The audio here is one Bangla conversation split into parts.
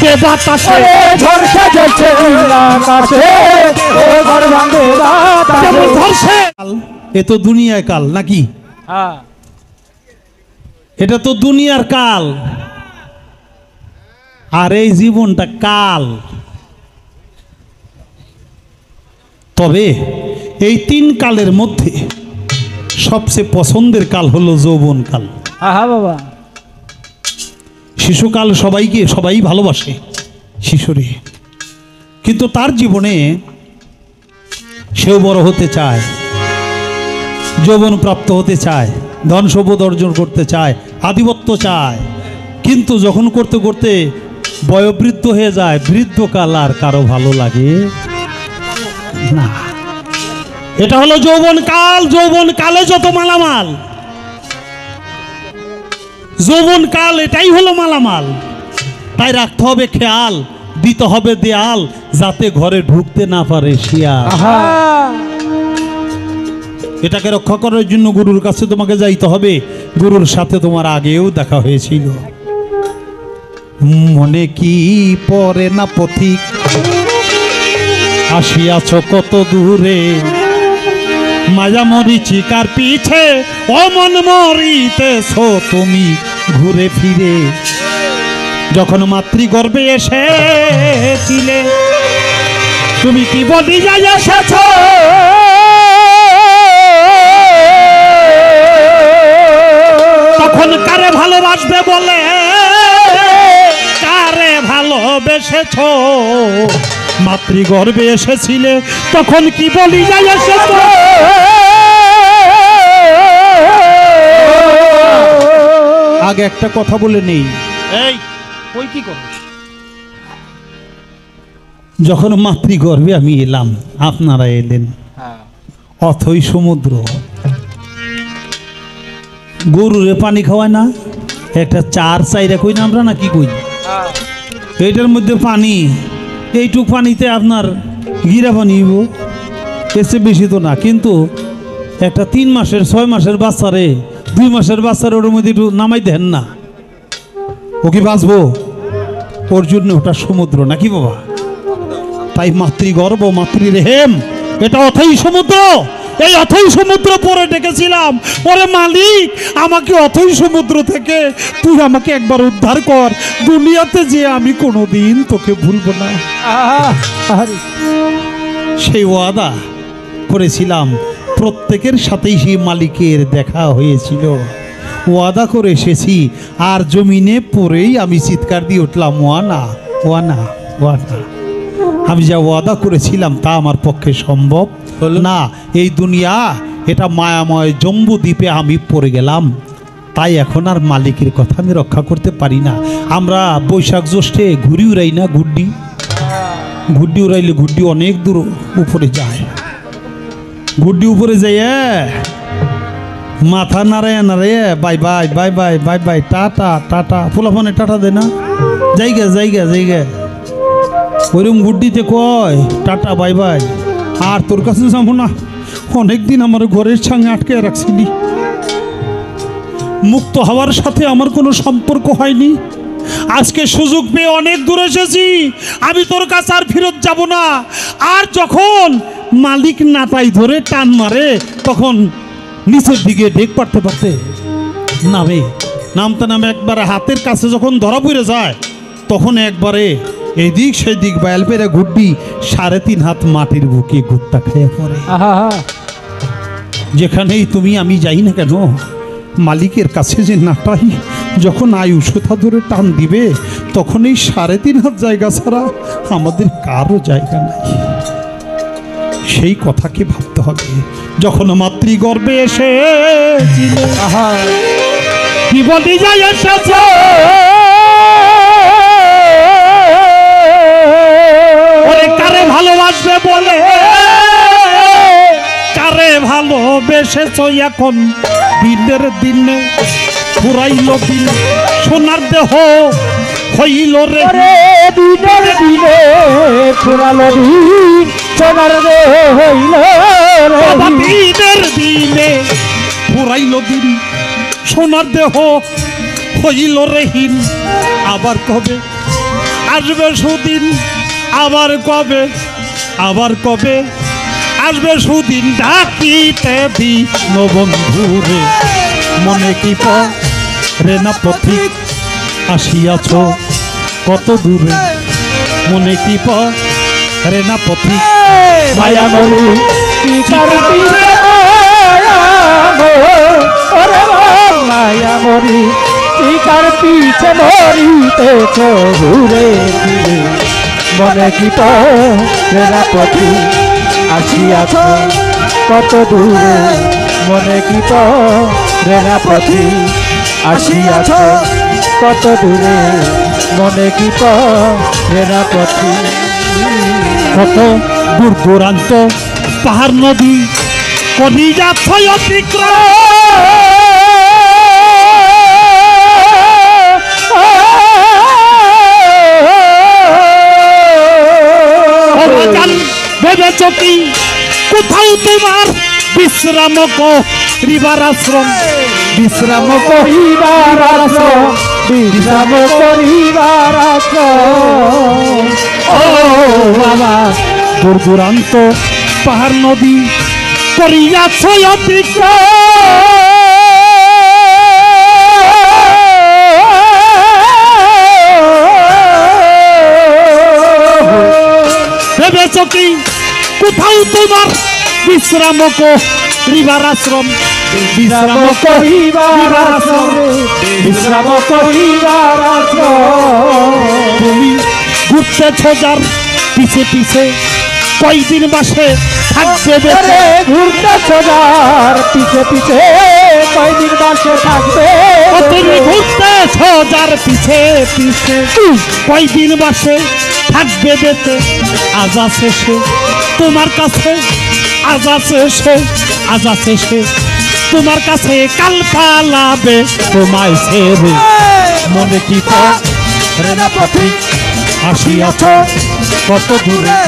ভাঙে বাতাসে, ঝলসে ঝলসে আকাশে ও ঘর ভাঙে বাতাসে। ঝলসে। এ তো দুনিয়ায় কাল নাকি? এটা তো দুনিয়ার কাল, আর এই জীবনটা কাল। তবে এই তিন কালের মধ্যে সবচেয়ে পছন্দের কাল হলো যৌবন কাল। বাবা, শিশুকাল সবাই ভালোবাসে শিশুরে, কিন্তু তার জীবনে সেও বড় হতে চায়, যৌবন প্রাপ্ত হতে চায়, ধন সম্পদ অর্জন করতে চায়, আধিপত্য চায়। কিন্তু যখন করতে করতে বয়োবৃদ্ধ হয়ে যায়, বৃদ্ধকাল আর কারো ভালো লাগে না। এটা হলো যৌবন কাল। যৌবন কালে যত মালামাল, যৌবন কাল এটাই হলো মালামাল। তাই রাখতে হবে খেয়াল, দিতে হবে দেয়াল, যাতে ঘরে ঢুকতে না পারে শিয়াল। এটাকে রক্ষা করার জন্য গুরুর কাছে তোমাকে যাইতে হবে। গুরুর সাথে তোমার আগেও দেখা হয়েছিল। মনে কি পড়ে না পথিক, আসিয়াছ কত দূরে, মায়া মরিচিকার পিছে অমন মরিতেছ তুমি ঘুরে ফিরে। যখন মাতৃগর্ভে এসেছিলে তুমি কি বলি যাই এসেছ, তখন কারে ভালোবাসবে বলে কারে ভালোবেসেছ। মাতৃগর্ভে এসেছিলে তখন কি বলি যাই এসেছ। আগে একটা কথা বলে নেই, এই ওই কি করো? যখন মাতৃগর্ভে আমি এলাম, আপনারা এলেন, অথই সমুদ্র। গরুরে পানি খাওয়ায় না, একটা চার চাইরা কই না আমরা, না কি কই? এইটার মধ্যে পানি, এইটুক পানিতে আপনার গিরা পানি এসে বেশি তো না। কিন্তু একটা 3 মাসের 6 মাসের বাচ্চারে, 2 মাসের বাচ্চারে ওর মধ্যে একটু নামাই দেন না, ও কি বাঁচবো? ওর জন্য ওটা সমুদ্র নাকি বাবা? তাই মাতৃগর্ভ, মাতৃরেহেম, এটা অথই সমুদ্র। এই অথই সমুদ্র পরে ডেকেছিলাম, ওরে মালিক আমাকে অথই সমুদ্র থেকে তুই আমাকে একবার উদ্ধার কর, দুনিয়াতে যে আমি কোনোদিন তোকে ভুলবো না। সেই ওয়াদা করেছিলাম, প্রত্যেকের সাথেই সেই মালিকের দেখা হয়েছিল। ওয়াদা করে এসেছি, আর জমিনে পড়েই আমি চিৎকার দিয়ে উঠলাম, ওয়ানা ওয়ানা ওয়ানা। আমি যা ওয়াদা করেছিলাম তা আমার পক্ষে সম্ভব না। এই দুনিয়া এটা মায়াময় জম্বু দ্বীপে আমি পড়ে গেলাম, তাই এখন আর মালিকের কথা আমি রক্ষা করতে পারি না। আমরা বৈশাখ জ্যৈষ্ঠে ঘুড়ি উড়াই না, ঘুড্ডি উড়াইলে ঘুড্ডি অনেক দূর উপরে যায়। ঘুড্ডি উপরে যাই মাথা নাড়ায় নাড়ায় bye bye bye bye bye bye টাটা টাটা, ফুলাফোনে টাটা দেয় না, জায়গা জায়গা জায়গা, ওইরকম গুড্ডিতে কয় টাটা বাই বাই। আর তোর কাছে যাবো না, অনেকদিন আমার ঘরের সঙ্গে আটকে রাখছিলি, মুক্ত হওয়ার সাথে আমার কোনো সম্পর্ক হয়নি। আজকে সুযোগ পেয়ে অনেক দূর এসেছি, আমি তোর কাছে আর ফেরত যাব না। আর যখন মালিক নাটাই ধরে টান মারে, তখন নিচের দিকে ডেক পারতে পারতে নামতে নামে একবারে হাতের কাছে যখন ধরা পড়ে যায়, তখন একবারে এদিক সেদিক বায়াল পেরে ঘুড্ডি 3.5 হাত মাটির বুকে গুত্তা খেয়ে পড়ে। যেখানেই তুমি আমি যাই না কেন, মালিকের কাছে যে নাটাই যখন আয়ুষতা ধরে টান দিবে, তখন এই 3.5 হাত জায়গা ছাড়া আমাদের কারো জায়গা নাই। সেই কথাকে ভাবতে হবে। যখন মাতৃগর্ভে এসেছিল কি বলি যাই এসেছ, কারে ভালোবাসবে বলে কারে ভালোবেসেছ। এখন দিনের দিনে ফুরাইল দিন, সোনার দেহ হইল রে দিনের দিনে ফুরালো দিন, সোনার দেহ হইল রে। দিনের দিনে ফুরাইল দিন, সোনার দেহ হইল রেহীন। আবার কবে আসবে সুদিন আবার কবে আসবে সুদিন ডাকিতে দিন বন্ধুরে মনে কি পরে না পথিক আসিয়াছ কত দূরে মনে কি পরে না পথিক মায়া মরি কি কারবি মায়া মরি কি কার পিছে মরিতেছ ঘুরে ফিরে মনে কি পেরা পথি আসিয়াছ কত দূরে মনে কি পেরা পথি আসিয়াছ কত দূরে মনে কি পেরা পথি কত দূর দূরান্ত পাহাড় নদী করি যাচ্ছ অতিক্রম ভেবেছ কি কোথাও তোমার বিশ্রাম করিবার আশ্রম বিশ্রাম করিবার আশ্রম বিশ্রাম করিবার আশ্রম ও বাবা দূর দূরান্ত পাহাড় নদী করিয়াছ ভেবেছ কি কোথাও তোমার বিশ্রাম করিবার আশ্রম বিশ্রাম করিবার আশ্রম বিশ্রাম করিবার আশ্রম তুমি ঘুরতেছ যার পিছে পিছে কয়দিন মাসে থাকবে বেঁচে ঘুরতেছ যার পিছে পিছে কয়দিন মাসে থাকবে তুমি ঘুরতেছ যার পিছে পিছে কয়দিন মাসে থাকবে বেঁচে আজ আছে সে তোমার কাছে আজ আছে সে আজ আছে সে তোমার কাছে কাল পালাবে তোমায় ছেড়ে মনে কি পরে না পথিক আসিয়াছ কত দূরে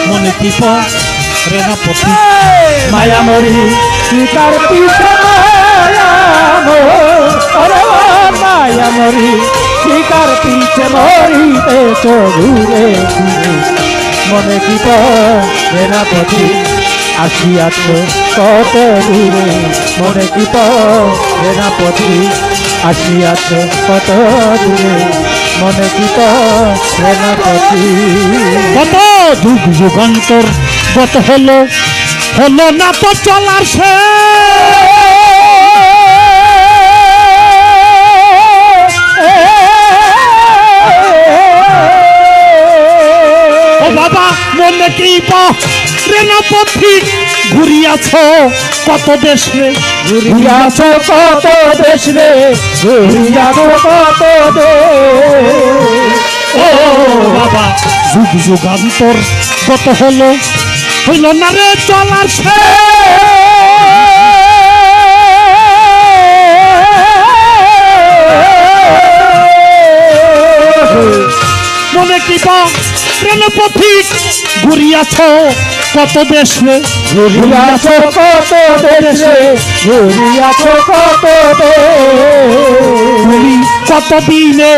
মনে কি পরে না পথিক মায়া মরি শিকার পিছে মায়া মরি শিকার পিছে মরিতেছ ঘুরে ঘুরে মনে কি পেরা পথি আসিয়াছ কত দূরে মনে কি পেরা পথি আসিয়াছ কত দূরে মনে কি পেরা পথি কত যুগ যুগান্তর গত হলো না তো চলার সে ও বাবা মনে কি রেনা পথিক ঘুরিয়াছ কত দেশ রে ঘুরিয়াছ কত দেশ রে ঘুরিয়াছ কত দেশ ও বাবা যুগ যুগান্তর গত হইল না রে চলার সে মনে কি প্রেম পথিক ঘুরিয়াছ কত দেশ রে ঘুরিয়াছ কত দেশ রে ঘুরিয়াছ কত তুমি কতদিনে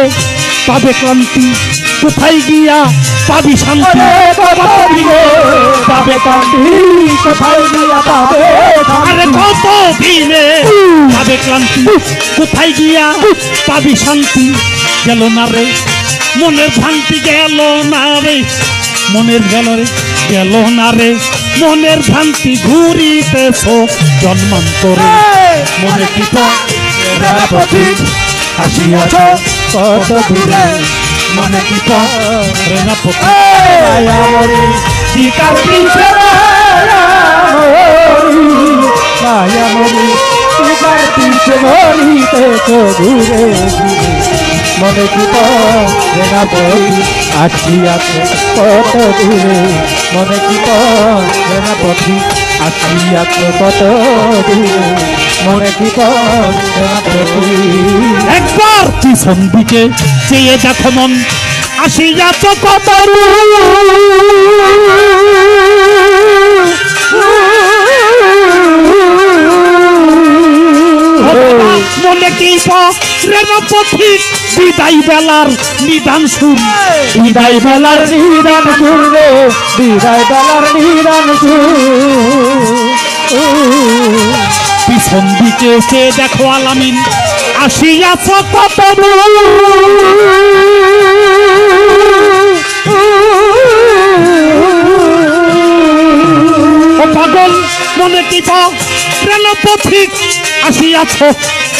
পাবে ক্লান্তি কোথায় গিয়া পাবি শান্তি পাবে কান্তি কোথায় গিয়া পাবে আরে কতদিনে পাবে ক্লান্তি কোথায় গিয়া পাবি শান্তি গেল না রে মনের ভ্রান্তি গেল না রে মনের গেল না রে মনের ভ্রান্তি ঘুরিতেছ জন্মান্তরে মনে কি পথিক আসিয়াছ কত দূরে মনে কি প্রেরণা পথিক মায়া মরি শিকার পিছে মায়া মরি শিকার পিছে মরিতেছ ঘুরে ঘুরে মনে কি প্রেরণা পথি আসিয়াছ কত দূরে মনে কি প্রেরণা পথি আসিয়াছ কত দূরে মনে কি প্রেরণা পথি একবার পিছন দিকে চেয়ে দেখো মন আসিয়াছ কত মনে কি প্রেরণা পথিক বিদায় বেলার নিদান সুর। বিদায় বেলার নিদান সুর রে, বিদায় বেলার নিদান সুর। পিছন দিকে সে দেখো আলামিন আসিয়াছ কত দূর। ও পাগল মনে কি প্রেম পথিক আসিয়াছ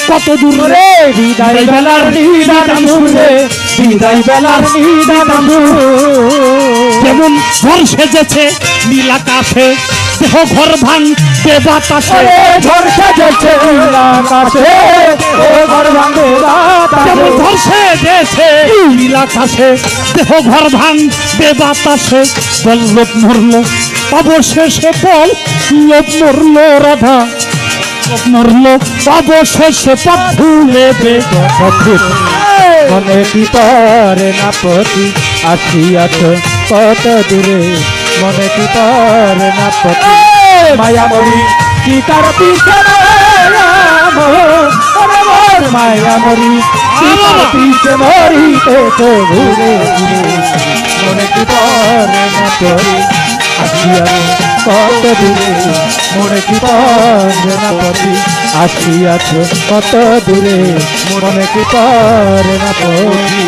কত দূর রে, বিদায় বেলার নিদান সুর রে, বিদায় বেলার নিদান সুর। যেমন ঘর সেজেছে নীল আকাশে, দেহ ঘর ভাঙ কে বাতাসে। ঝড় সেজেছে নীল আকাশে, ও ঘর ভাঙে যেমন বাতাসে। ঘর সেজেছে নীল আকাশে, দেহ ঘর ভাঙ কে বাতাসে। বল্লভ মরল অবশেষে, বল লোভ মরল রাধা মরল অবশেষে, পথ ভুলে মনে কি পারে না পতি আসিয়াছ কত দূরে, মনে কি পারে না পতি মায়া মরি কি তার পিছে মায়া মরি কি তার পিছে মরিতেছে ঘুরে ঘুরে, মনে কি পারে না পতি আসিয়াছ কত দূরে, মনে কি পারে না পতি আসিয়াছ কত দূরে, মনে কি পারে না পতি।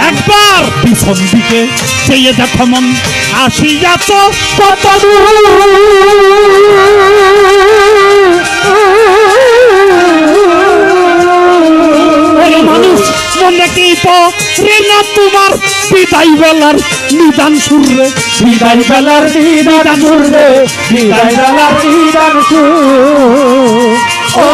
একবার পিছন দিকে চেয়ে দেখো মন আসিয়াছ কত দূর। মানুষ মনে কি রে না তোমার বিদায় বেলার নিদান সুর রে, বিদায় বেলার নিদান সুর রে, বিদায় বেলার নিদান সুর। ও